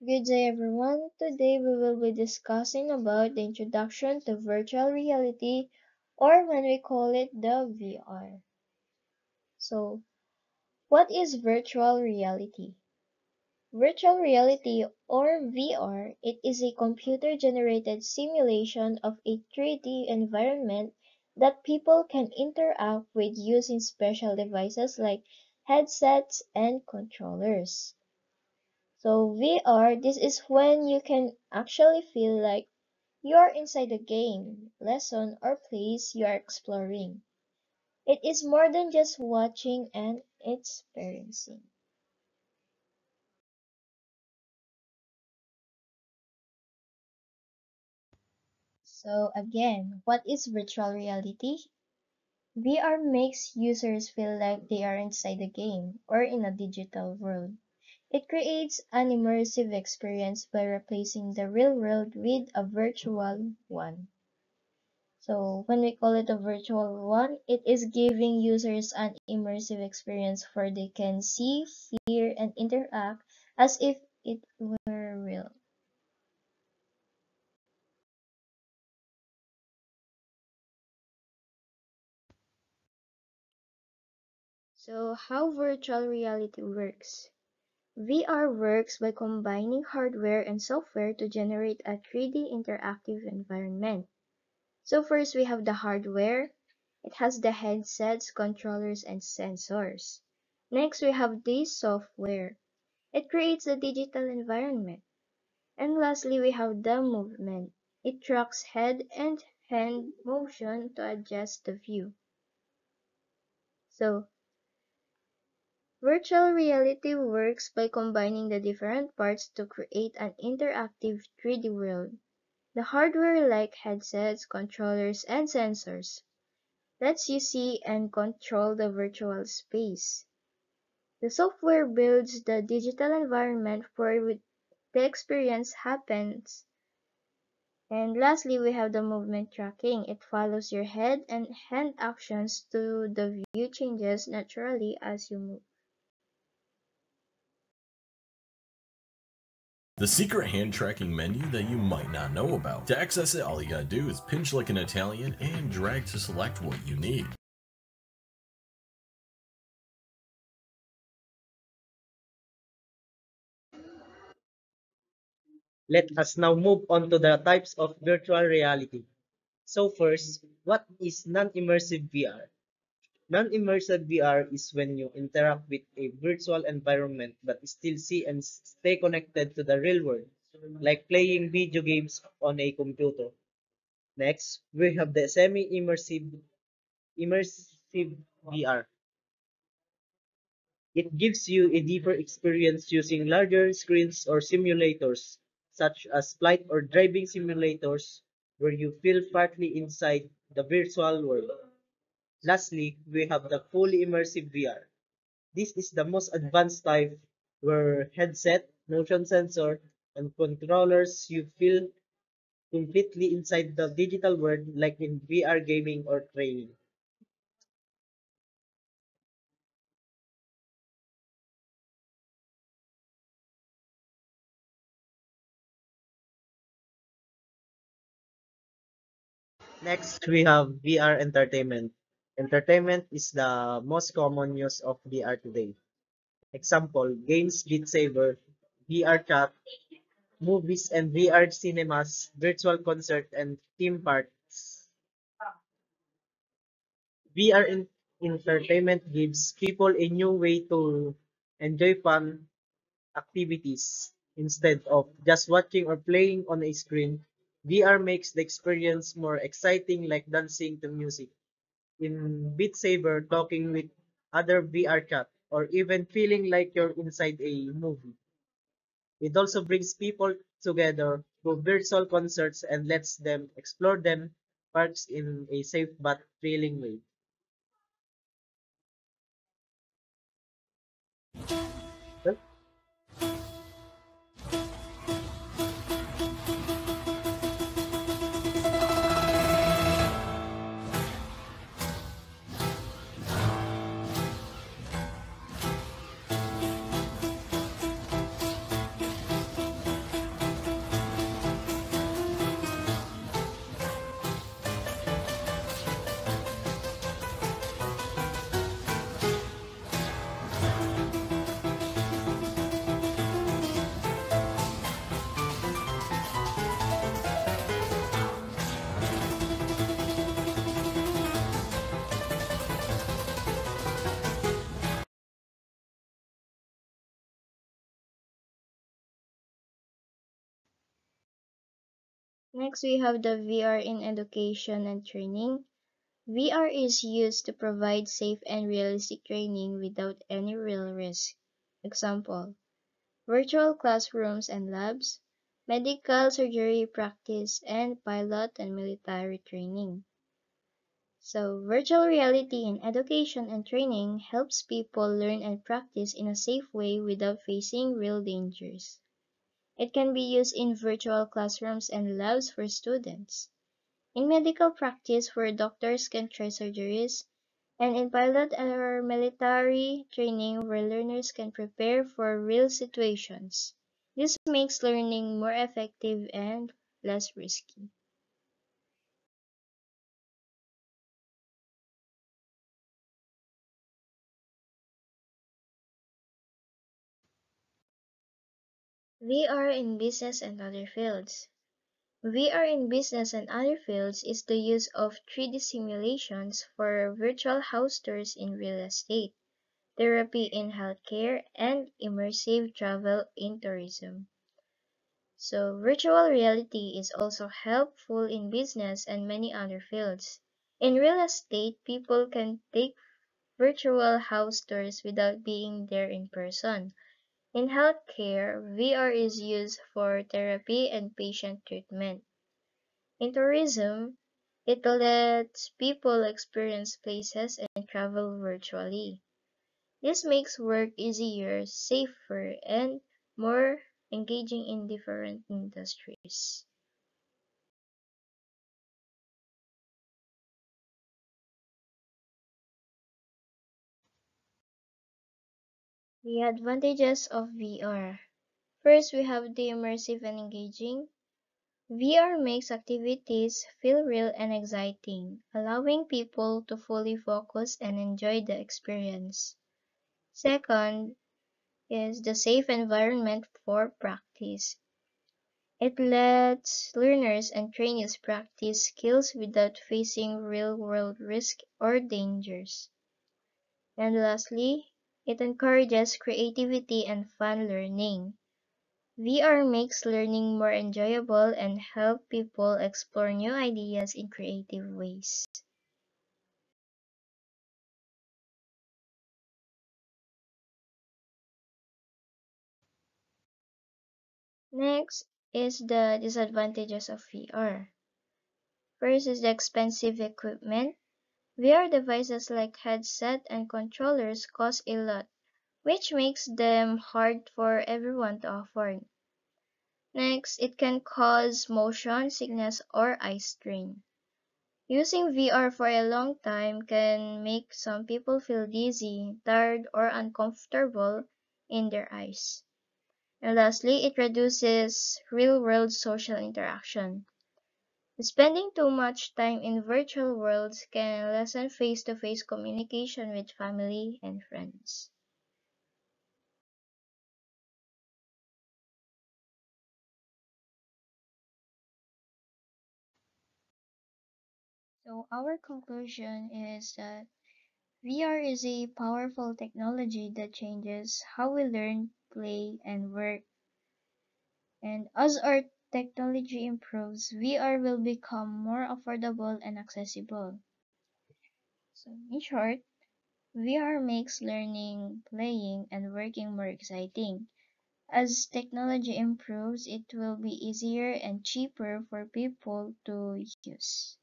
Good day everyone. Today we will be discussing about the introduction to virtual reality or when we call it the VR. So, what is virtual reality? Virtual reality or VR, it is a computer generated simulation of a 3D environment that people can interact with using special devices like headsets and controllers. So VR, this is when you can actually feel like you're inside a game, lesson, or place you are exploring. It is more than just watching and experiencing. So again, what is virtual reality? VR makes users feel like they are inside a game or in a digital world. It creates an immersive experience by replacing the real world with a virtual one. So when we call it a virtual one, it is giving users an immersive experience where they can see, hear, and interact as if it were real. So how virtual reality works? VR works by combining hardware and software to generate a 3D interactive environment. So first we have the hardware. It has the headsets, controllers, and sensors. Next we have the software. It creates a digital environment. And lastly, we have the movement. It tracks head and hand motion to adjust the view. So, virtual reality works by combining the different parts to create an interactive 3D world. The hardware like headsets, controllers, and sensors lets you see and control the virtual space. The software builds the digital environment where the experience happens. And lastly, we have the movement tracking. It follows your head and hand actions to the view changes naturally as you move. The secret hand tracking menu that you might not know about. To access it, all you gotta do is pinch like an Italian and drag to select what you need. Let us now move on to the types of virtual reality. So first, what is non-immersive VR? Non-immersive VR is when you interact with a virtual environment but still see and stay connected to the real world, like playing video games on a computer. Next, we have the semi-immersive VR. It gives you a deeper experience using larger screens or simulators, such as flight or driving simulators, where you feel partly inside the virtual world. Lastly, we have the fully immersive VR. This is the most advanced type where headset, motion sensor, and controllers you feel completely inside the digital world like in VR gaming or training. Next, we have VR entertainment. Entertainment is the most common use of VR today. Example, games, Beat Saber, VR chat, movies and VR cinemas, virtual concert, and theme parks. VR entertainment gives people a new way to enjoy fun activities instead of just watching or playing on a screen. VR makes the experience more exciting, like dancing to music in Beat Saber, talking with other VR chat, or even feeling like you're inside a movie. It also brings people together through virtual concerts and lets them explore them parks in a safe but thrilling way. Well, Next, we have the VR in education and training. VR is used to provide safe and realistic training without any real risk. Example, virtual classrooms and labs, medical surgery practice, and pilot and military training. So, virtual reality in education and training helps people learn and practice in a safe way without facing real dangers. It can be used in virtual classrooms and labs for students, in medical practice where doctors can try surgeries, and in pilot or military training where learners can prepare for real situations. This makes learning more effective and less risky. VR in business and other fields. VR in business and other fields is the use of 3D simulations for virtual house tours in real estate, therapy in healthcare, and immersive travel in tourism. So, virtual reality is also helpful in business and many other fields. In real estate, people can take virtual house tours without being there in person. In healthcare, VR is used for therapy and patient treatment. In tourism, it lets people experience places and travel virtually. This makes work easier, safer, and more engaging in different industries. The advantages of VR. First, we have the immersive and engaging. VR makes activities feel real and exciting, allowing people to fully focus and enjoy the experience. Second is the safe environment for practice. It lets learners and trainees practice skills without facing real-world risk or dangers. And lastly, it encourages creativity and fun learning. VR makes learning more enjoyable and help people explore new ideas in creative ways. Next is the disadvantages of VR. First is the expensive equipment. VR devices like headset and controllers cost a lot, which makes them hard for everyone to afford. Next, it can cause motion sickness or eye strain. Using VR for a long time can make some people feel dizzy, tired, or uncomfortable in their eyes. And lastly, it reduces real-world social interaction. Spending too much time in virtual worlds can lessen face-to-face communication with family and friends. So our conclusion is that VR is a powerful technology that changes how we learn, play, and work. And as our technology improves, VR will become more affordable and accessible. So in short, VR makes learning, playing, and working more exciting. As technology improves, it will be easier and cheaper for people to use.